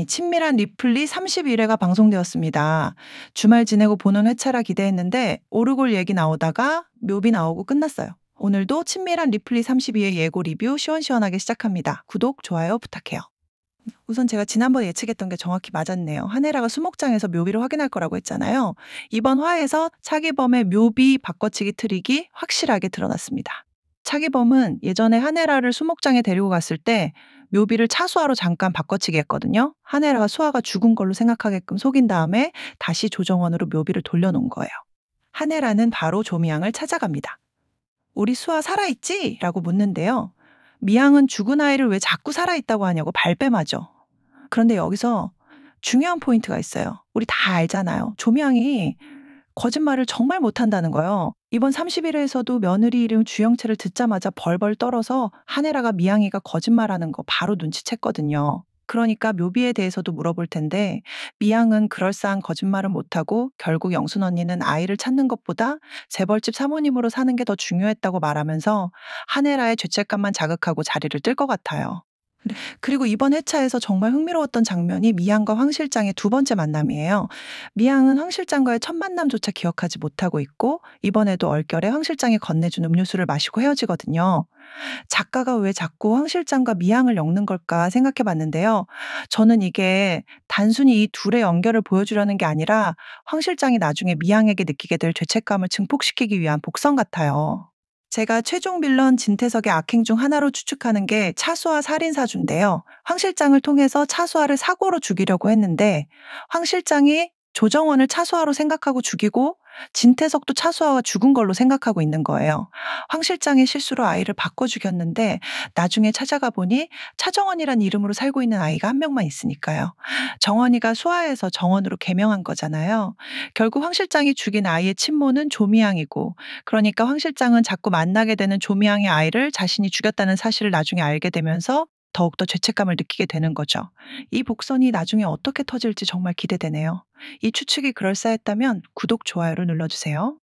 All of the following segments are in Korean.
친밀한 리플리 31회가 방송되었습니다. 주말 지내고 보는 회차라 기대했는데 오르골 얘기 나오다가 묘비 나오고 끝났어요. 오늘도 친밀한 리플리 32회 예고 리뷰 시원시원하게 시작합니다. 구독, 좋아요 부탁해요. 우선 제가 지난번에 예측했던 게 정확히 맞았네요. 한혜라가 수목장에서 묘비를 확인할 거라고 했잖아요. 이번 화에서 차기범의 묘비 바꿔치기 트릭이 확실하게 드러났습니다. 차기범은 예전에 한혜라를 수목장에 데리고 갔을 때 묘비를 차수아로 잠깐 바꿔치기 했거든요. 한혜라가 수아가 죽은 걸로 생각하게끔 속인 다음에 다시 조정원으로 묘비를 돌려놓은 거예요. 한혜라는 바로 조미양을 찾아갑니다. 우리 수아 살아있지? 라고 묻는데요. 미양은 죽은 아이를 왜 자꾸 살아있다고 하냐고 발뺌하죠. 그런데 여기서 중요한 포인트가 있어요. 우리 다 알잖아요. 조미양이 거짓말을 정말 못한다는 거예요. 이번 31회에서도 며느리 이름 주영채를 듣자마자 벌벌 떨어서 한혜라가 미양이가 거짓말하는 거 바로 눈치챘거든요. 그러니까 묘비에 대해서도 물어볼 텐데 미양은 그럴싸한 거짓말은 못하고 결국 영순 언니는 아이를 찾는 것보다 재벌집 사모님으로 사는 게 더 중요했다고 말하면서 한혜라의 죄책감만 자극하고 자리를 뜰 것 같아요. 그리고 이번 회차에서 정말 흥미로웠던 장면이 미양과 황 실장의 두 번째 만남이에요. 미양은 황 실장과의 첫 만남조차 기억하지 못하고 있고 이번에도 얼결에 황 실장이 건네준 음료수를 마시고 헤어지거든요. 작가가 왜 자꾸 황 실장과 미양을 엮는 걸까 생각해 봤는데요. 저는 이게 단순히 이 둘의 연결을 보여주려는 게 아니라 황 실장이 나중에 미양에게 느끼게 될 죄책감을 증폭시키기 위한 복선 같아요. 제가 최종 빌런 진태석의 악행 중 하나로 추측하는 게 차수아 살인사주인데요. 황 실장을 통해서 차수아를 사고로 죽이려고 했는데 황 실장이 조정원을 차수아로 생각하고 죽이고 진태석도 차수아가 죽은 걸로 생각하고 있는 거예요. 황 실장의 실수로 아이를 바꿔 죽였는데 나중에 찾아가 보니 차정원이란 이름으로 살고 있는 아이가 한 명만 있으니까요. 정원이가 수아에서 정원으로 개명한 거잖아요. 결국 황 실장이 죽인 아이의 친모는 조미양이고 그러니까 황 실장은 자꾸 만나게 되는 조미양의 아이를 자신이 죽였다는 사실을 나중에 알게 되면서 더욱더 죄책감을 느끼게 되는 거죠. 이 복선이 나중에 어떻게 터질지 정말 기대되네요. 이 추측이 그럴싸했다면 구독, 좋아요를 눌러주세요.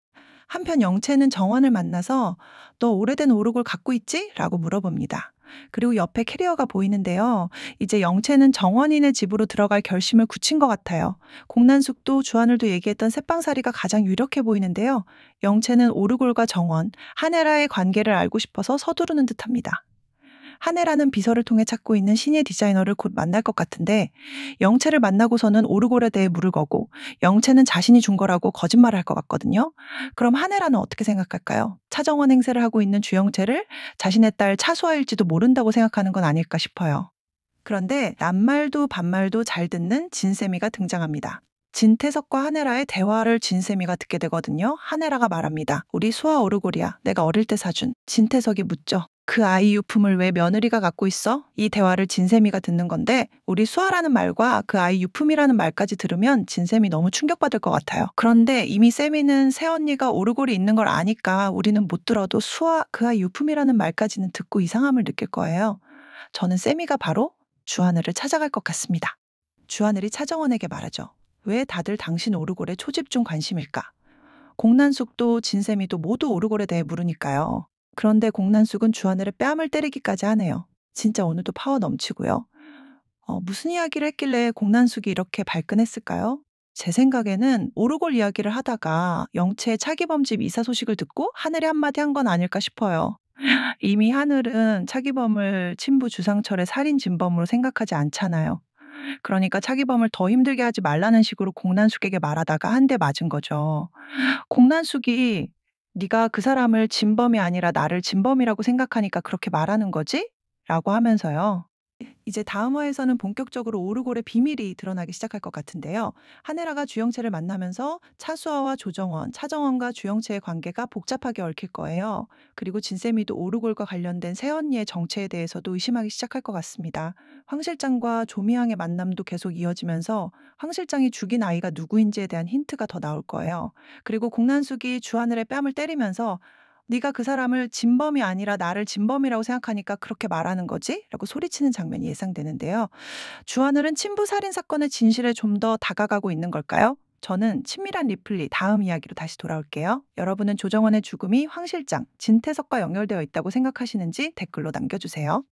한편 영채는 정원을 만나서 너 오래된 오르골 갖고 있지? 라고 물어봅니다. 그리고 옆에 캐리어가 보이는데요. 이제 영채는 정원이네 집으로 들어갈 결심을 굳힌 것 같아요. 공난숙도 주하늘도 얘기했던 새빵살이가 가장 유력해 보이는데요. 영채는 오르골과 정원, 한혜라의 관계를 알고 싶어서 서두르는 듯합니다. 한혜라는 비서를 통해 찾고 있는 신예 디자이너를 곧 만날 것 같은데 영채를 만나고서는 오르골에 대해 물을 거고 영채는 자신이 준 거라고 거짓말을 할 것 같거든요. 그럼 한혜라는 어떻게 생각할까요? 차정원 행세를 하고 있는 주영채를 자신의 딸 차수아일지도 모른다고 생각하는 건 아닐까 싶어요. 그런데 낱말도 반말도 잘 듣는 진세미가 등장합니다. 진태석과 한혜라의 대화를 진세미가 듣게 되거든요. 한혜라가 말합니다. 우리 수아 오르골이야. 내가 어릴 때 사준. 진태석이 묻죠. 그 아이 유품을 왜 며느리가 갖고 있어? 이 대화를 진세미가 듣는 건데 우리 수아라는 말과 그 아이 유품이라는 말까지 들으면 진세미 너무 충격받을 것 같아요. 그런데 이미 세미는 새언니가 오르골이 있는 걸 아니까 우리는 못 들어도 수아 그 아이 유품이라는 말까지는 듣고 이상함을 느낄 거예요. 저는 세미가 바로 주하늘을 찾아갈 것 같습니다. 주하늘이 차정원에게 말하죠. 왜 다들 당신 오르골에 초집중 관심일까? 공난숙도 진세미도 모두 오르골에 대해 물으니까요. 그런데 공난숙은 주하늘의 뺨을 때리기까지 하네요. 진짜 오늘도 파워 넘치고요. 무슨 이야기를 했길래 공난숙이 이렇게 발끈했을까요? 제 생각에는 오르골 이야기를 하다가 영채의 차기범 집 이사 소식을 듣고 하늘이 한마디 한 건 아닐까 싶어요. 이미 하늘은 차기범을 친부 주상철의 살인 진범으로 생각하지 않잖아요. 그러니까 차기범을 더 힘들게 하지 말라는 식으로 공난숙에게 말하다가 한 대 맞은 거죠. 공난숙이 네가 그 사람을 진범이 아니라 나를 진범이라고 생각하니까 그렇게 말하는 거지? 라고 하면서요. 이제 다음 화에서는 본격적으로 오르골의 비밀이 드러나기 시작할 것 같은데요. 한혜라가 주영채를 만나면서 차수아와 조정원, 차정원과 주영채의 관계가 복잡하게 얽힐 거예요. 그리고 진세미도 오르골과 관련된 새언니의 정체에 대해서도 의심하기 시작할 것 같습니다. 황 실장과 조미양의 만남도 계속 이어지면서 황 실장이 죽인 아이가 누구인지에 대한 힌트가 더 나올 거예요. 그리고 공난숙이 주하늘의 뺨을 때리면서 네가 그 사람을 진범이 아니라 나를 진범이라고 생각하니까 그렇게 말하는 거지? 라고 소리치는 장면이 예상되는데요. 주하늘은 친부 살인 사건의 진실에 좀 더 다가가고 있는 걸까요? 저는 친밀한 리플리 다음 이야기로 다시 돌아올게요. 여러분은 조정원의 죽음이 황 실장, 진태석과 연결되어 있다고 생각하시는지 댓글로 남겨주세요.